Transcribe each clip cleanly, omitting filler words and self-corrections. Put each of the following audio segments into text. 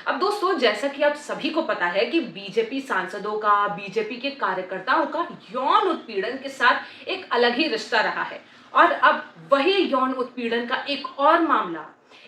अब दोस्तों, जैसा कि आप सभी को पता है कि बीजेपी सांसदों का, बीजेपी के कार्यकर्ताओं का यौन उत्पीड़न के साथ एक अलग ही रिश्ता रहा है। और अब वही यौन उत्पीड़न का एक और मामला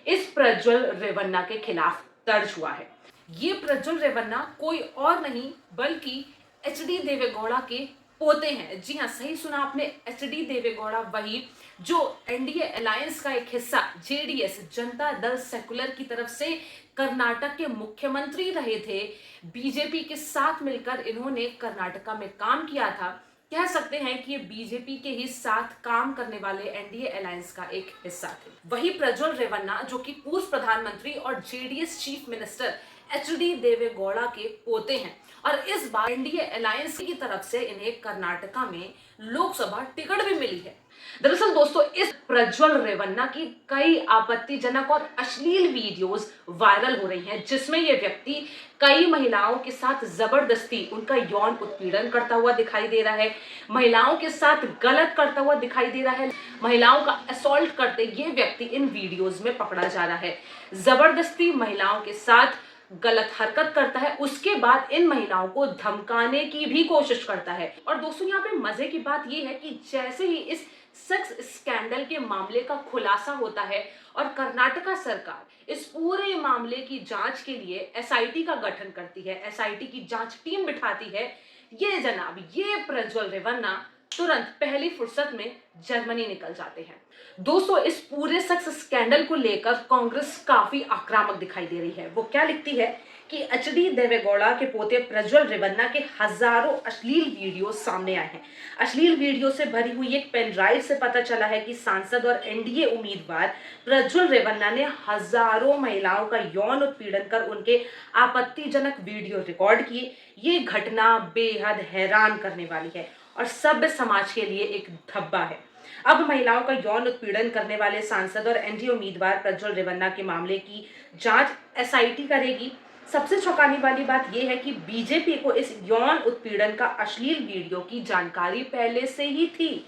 इस प्रज्वल रेवन्ना के खिलाफ दर्ज हुआ है। ये प्रज्वल रेवन्ना कोई और नहीं बल्कि एचडी देवेगौड़ा के पोते हैं। जी हाँ, सही सुना आपने, एचडी देवेगौड़ा, वही जो एनडीए अलायंस का एक हिस्सा जेडीएस, जनता दल सेकुलर की तरफ से कर्नाटक के मुख्यमंत्री रहे थे। बीजेपी के साथ मिलकर इन्होंने कर्नाटका में काम किया था। कह सकते हैं कि ये बीजेपी के ही साथ काम करने वाले एनडीए अलायंस का एक हिस्सा थे। वही प्रज्वल रेवन्ना जो कि पूर्व प्रधानमंत्री और जेडीएस चीफ मिनिस्टर एचडी देवेगौड़ा के पोते हैं, और इस बार एनडीए अलायंस की तरफ से इन्हें कर्नाटका में लोकसभा टिकट भी मिली है। दरअसल दोस्तों, इस प्रज्वल रेवन्ना की कई आपत्तिजनक और अश्लील वीडियोस वायरल हो रही हैं, जिसमें यह व्यक्ति कई महिलाओं के साथ जबरदस्ती उनका यौन उत्पीड़न करता हुआ दिखाई दे रहा है, महिलाओं के साथ गलत करता हुआ दिखाई दे रहा है, महिलाओं का असॉल्ट करते ये व्यक्ति इन वीडियोस में पकड़ा जा रहा है, जबरदस्ती महिलाओं के साथ गलत हरकत करता है, उसके बाद इन महिलाओं को धमकाने की भी कोशिश करता है। और दोस्तों, यहाँ पे मजे की बात यह है कि जैसे ही इस सेक्स स्कैंडल के मामले का खुलासा होता है और कर्नाटका सरकार इस पूरे मामले की जांच के लिए एसआईटी का गठन करती है, एसआईटी की जांच टीम बिठाती है, ये प्रज्वल रेवन्ना तुरंत पहली फुर्सत में जर्मनी निकल जाते हैं। दोस्तों, इस पूरे सेक्स स्कैंडल को लेकर कांग्रेस काफी आक्रामक दिखाई दे रही है। वो क्या लिखती है कि एचडी देवेगौड़ा के पोते प्रज्वल रेवन्ना के हजारों अश्लील वीडियो सामने आए हैं। अश्लील वीडियो से भरी हुई एक पेन ड्राइव से पता चला है कि सांसद और एनडीए उम्मीदवार प्रज्वल रेवन्ना ने हजारों महिलाओं का यौन उत्पीड़न कर उनके आपत्तिजनक वीडियो रिकॉर्ड किए। ये घटना बेहद हैरान करने वाली है और सभ्य समाज के लिए एक धब्बा है। अब महिलाओं का यौन उत्पीड़न करने वाले सांसद और एनडीए उम्मीदवार प्रज्वल रेवन्ना के मामले की जांच एसआईटी करेगी। सबसे चौंकाने वाली बात यह है कि बीजेपी को इस यौन उत्पीड़न का अश्लील वीडियो की जानकारी पहले से ही थी,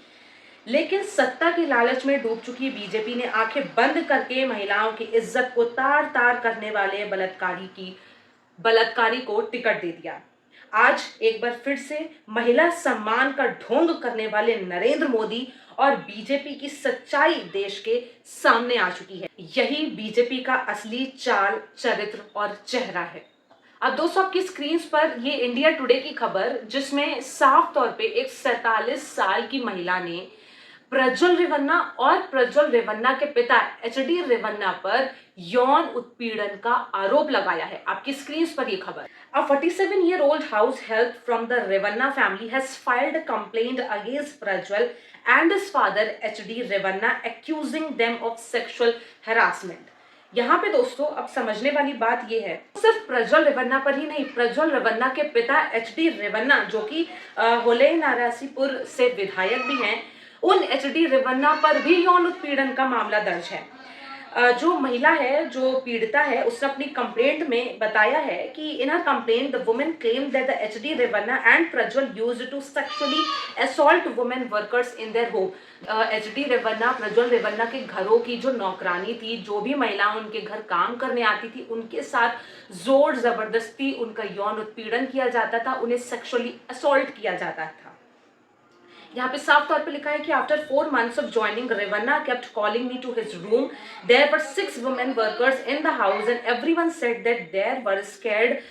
लेकिन सत्ता के लालच में डूब चुकी बीजेपी ने आंखें बंद करके महिलाओं की इज्जत को तार तार करने वाले बलात्कारी को टिकट दे दिया। आज एक बार फिर से महिला सम्मान का ढोंग करने वाले नरेंद्र मोदी और बीजेपी की सच्चाई देश के सामने आ चुकी है। यही बीजेपी का असली चाल, चरित्र और चेहरा है। अब दोस्तों, आपकी स्क्रीन पर ये इंडिया टुडे की खबर, जिसमें साफ तौर पे एक 47 साल की महिला ने प्रज्वल रेवन्ना और प्रज्वल रेवन्ना के पिता एचडी रेवन्ना पर यौन उत्पीड़न का आरोप लगाया है। आपकी स्क्रीन पर ये खबर। A 47-year-old house help from the Revanna family has filed a complaint against Prajwal and his father HD Revanna accusing them of sexual harassment. यहाँ पे दोस्तों, अब समझने वाली बात ये है, सिर्फ प्रज्वल रेवन्ना पर ही नहीं, प्रज्वल रेवन्ना के पिता एचडी रेवन्ना जो कि होले नारासीपुर से विधायक भी हैं, उन एचडी रेवन्ना पर भी यौन उत्पीड़न का मामला दर्ज है। जो महिला है, जो पीड़िता है, उसने अपनी कंप्लेंट में बताया है कि in her complaint the women claim that the HD Revanna and Prajwal used to sexually assault women workers in their home. HD Revanna, Prajwal Revanna के घरों की जो नौकरानी थी, जो भी महिलाएं उनके घर काम करने आती थी, उनके साथ जोर जबरदस्ती उनका यौन उत्पीड़न किया जाता था, उन्हें सेक्सुअली असॉल्ट किया जाता था। यहाँ पे साफ तौर पे लिखा है कि after 4 months of joining, Revanna kept calling me to his room. There were 6 women workers in the house and everyone said that they were scared.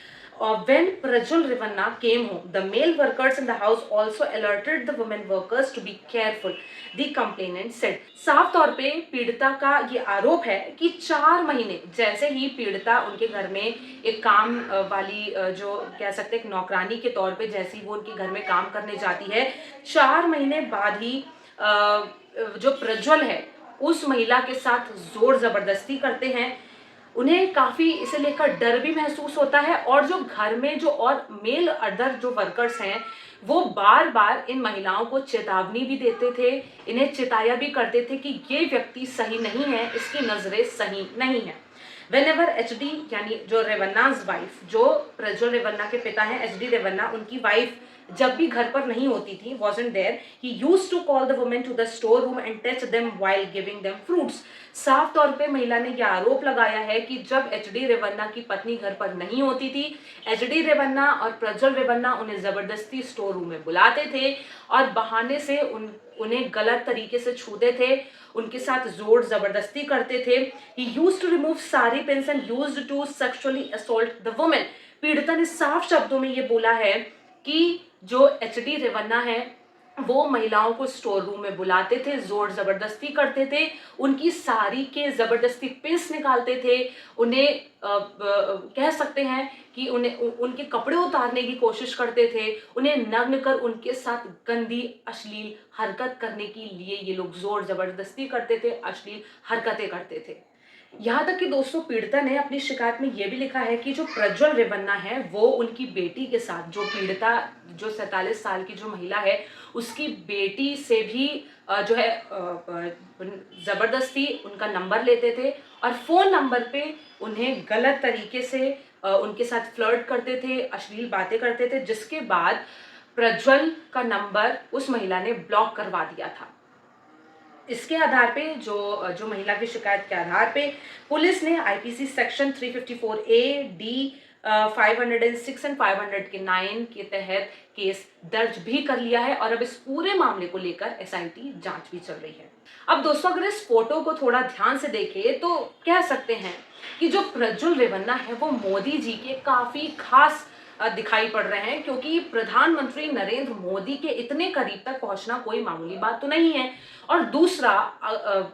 When Prajwal Revanna came home, the male workers in the house also alerted the women workers to be careful, the complainant said. साफ तौर पे पीड़िता का ये आरोप है कि 4 महीने जैसे ही पीड़िता उनके घर में एक काम वाली, जो कह सकते हैं नौकरानी के तौर पे, जैसे ही वो उनके घर में काम करने जाती है, 4 महीने बाद ही जो प्रज्वल है उस महिला के साथ जोर जबरदस्ती करते हैं। उन्हें काफी इसे लेकर डर भी महसूस होता है, और जो घर में जो और मेल अदर जो वर्कर्स हैं, वो बार बार इन महिलाओं को चेतावनी भी देते थे, इन्हें चिताया भी करते थे कि ये व्यक्ति सही नहीं है, इसकी नजरें सही नहीं है। Whenever HD यानी जो रेवन्ना's वाइफ, जो प्रज्वल रेवन्ना के पिता हैं एचडी रेवन्ना, उनकी वाइफ जब भी घर पर नहीं होती थी, wasn't there, he used to call the women to the store room and touch them while giving them fruits. साफ तौर पे महिला ने यह आरोप लगाया है कि जब एचडी रेवन्ना की पत्नी घर पर नहीं होती थी, एचडी रेवन्ना और प्रज्वल रेवन्ना उन्हें जबरदस्ती स्टोर रूम में बुलाते थे और बहाने से उन्हें गलत तरीके से छूते थे, उनके साथ जोर जबरदस्ती करते थे. He used to remove sari pins and used to sexually assault the women. पीड़िता ने साफ शब्दों में ये बोला है कि जो एचडी रेवन्ना है वो महिलाओं को स्टोर रूम में बुलाते थे, जोर जबरदस्ती करते थे, उनकी साड़ी के जबरदस्ती पिंस निकालते थे, उन्हें कह सकते हैं कि उन्हें उनके कपड़े उतारने की कोशिश करते थे, उन्हें नग्न कर उनके साथ गंदी अश्लील हरकत करने के लिए ये लोग जोर जबरदस्ती करते थे, अश्लील हरकतें करते थे. यहाँ तक कि दोस्तों पीड़िता ने अपनी शिकायत में यह भी लिखा है कि जो प्रज्वल रेवन्ना है वो उनकी बेटी के साथ, जो पीड़िता जो 47 साल की जो महिला है उसकी बेटी से भी जो है जबरदस्ती उनका नंबर लेते थे और फोन नंबर पे उन्हें गलत तरीके से उनके साथ फ्लर्ट करते थे, अश्लील बातें करते थे, जिसके बाद प्रज्वल का नंबर उस महिला ने ब्लॉक करवा दिया था. इसके आधार पे जो महिला की शिकायत के आधार पे पुलिस ने IPC section 354A D 506 and 500 के 9 के तहत केस दर्ज भी कर लिया है और अब इस पूरे मामले को लेकर एसआईटी जांच भी चल रही है. अब दोस्तों अगर इस फोटो को थोड़ा ध्यान से देखें तो कह सकते हैं कि जो प्रज्वल रेवन्ना है वो मोदी जी के काफी खास दिखाई पड़ रहे हैं, क्योंकि प्रधानमंत्री नरेंद्र मोदी के इतने करीब तक पहुंचना कोई मामूली बात तो नहीं है. और दूसरा,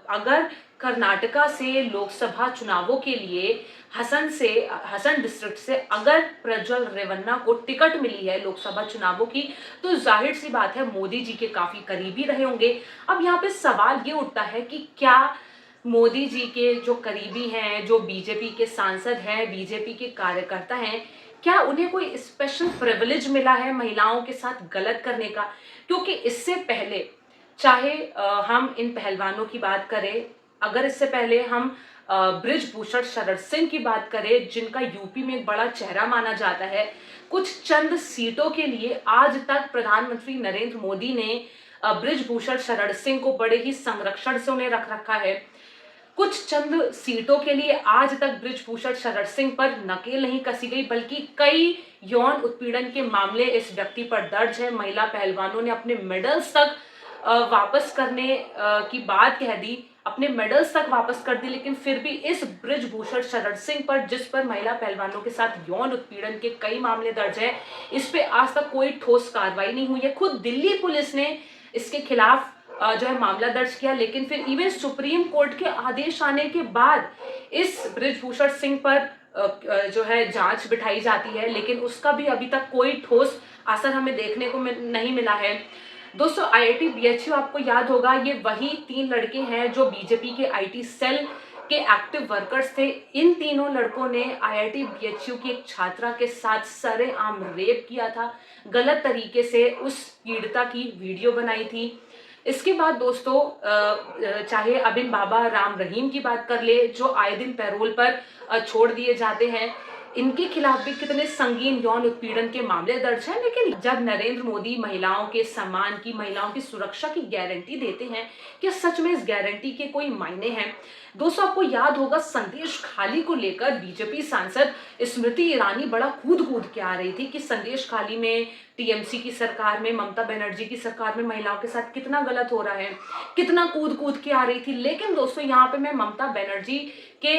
अगर कर्नाटका से लोकसभा चुनावों के लिए हसन डिस्ट्रिक्ट से अगर प्रज्वल रेवन्ना को टिकट मिली है लोकसभा चुनावों की, तो जाहिर सी बात है मोदी जी के काफी करीबी रहे होंगे. अब यहाँ पे सवाल ये उठता है कि क्या मोदी जी के जो करीबी हैं, जो बीजेपी के सांसद हैं, बीजेपी के कार्यकर्ता हैं, क्या उन्हें कोई स्पेशल प्रिविलेज मिला है महिलाओं के साथ गलत करने का? क्योंकि इससे पहले चाहे हम इन पहलवानों की बात करें, अगर इससे पहले हम बृजभूषण शरण सिंह की बात करें, जिनका यूपी में एक बड़ा चेहरा माना जाता है, कुछ चंद सीटों के लिए आज तक प्रधानमंत्री नरेंद्र मोदी ने बृजभूषण शरण सिंह को बड़े ही संरक्षण से उन्हें रख रखा है. कुछ चंद सीटों के लिए आज तक बृजभूषण शरण सिंह पर नकेल नहीं कसी गई, बल्कि कई यौन उत्पीड़न के मामले इस व्यक्ति पर दर्ज है. महिला पहलवानों ने अपने मेडल्स तक वापस करने की बात कह दी, अपने मेडल्स तक वापस कर दी, लेकिन फिर भी इस बृजभूषण शरण सिंह पर, जिस पर महिला पहलवानों के साथ यौन उत्पीड़न के कई मामले दर्ज है, इस पे आज तक कोई ठोस कार्रवाई नहीं हुई है. खुद दिल्ली पुलिस ने इसके खिलाफ जो है मामला दर्ज किया, लेकिन फिर इवन सुप्रीम कोर्ट के आदेश आने के बाद इस बृजभूषण सिंह पर जो है जांच बिठाई जाती है, लेकिन उसका भी अभी तक कोई ठोस असर हमें देखने को नहीं मिला है. दोस्तों आईआईटी बीएचयू आपको याद होगा, ये वही 3 लड़के हैं जो बीजेपी के आईटी सेल के एक्टिव वर्कर्स थे. इन तीनों लड़कों ने आईआईटी बीएचयू की एक छात्रा के साथ सरेआम रेप किया था, गलत तरीके से उस पीड़िता की वीडियो बनाई थी. इसके बाद दोस्तों चाहे अबिन बाबा राम रहीम की बात कर ले, जो आए दिन पैरोल पर छोड़ दिए जाते हैं, इनके खिलाफ भी कितने संगीन यौन उत्पीड़न के मामले दर्ज हैं. लेकिन जब नरेंद्र मोदी महिलाओं के सम्मान की, महिलाओं की सुरक्षा की गारंटी देते हैं, क्या सच में इस गारंटी के कोई मायने हैं? दोस्तों आपको याद होगा संदेश खाली को लेकर बीजेपी सांसद स्मृति ईरानी बड़ा कूद के आ रही थी कि संदेश खाली में, टीएमसी की सरकार में, ममता बनर्जी की सरकार में महिलाओं के साथ कितना गलत हो रहा है, कितना कूद के आ रही थी. लेकिन दोस्तों यहाँ पे मैं ममता बनर्जी के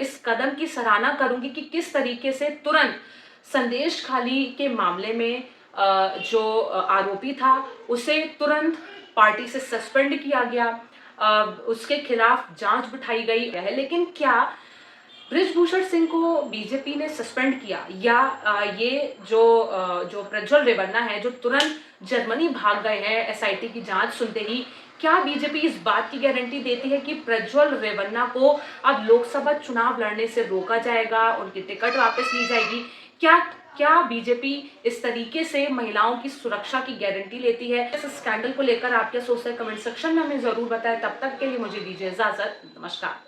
इस कदम की सराहना करूंगी कि किस तरीके से तुरंत संदेश खाली के मामले में जो आरोपी था उसे तुरंत पार्टी से सस्पेंड किया गया, उसके खिलाफ जांच बिठाई गई है. लेकिन क्या बृजभूषण सिंह को बीजेपी ने सस्पेंड किया, या ये जो प्रज्वल रेवन्ना है जो तुरंत जर्मनी भाग गए हैं एसआईटी की जांच सुनते ही, क्या बीजेपी इस बात की गारंटी देती है कि प्रज्वल रेवन्ना को अब लोकसभा चुनाव लड़ने से रोका जाएगा, उनकी टिकट वापस ली जाएगी? क्या बीजेपी इस तरीके से महिलाओं की सुरक्षा की गारंटी लेती है? इस स्कैंडल को लेकर आप क्या सोचते हैं कमेंट सेक्शन में हमें जरूर बताएं. तब तक के लिए मुझे दीजिए इजाजत. नमस्कार.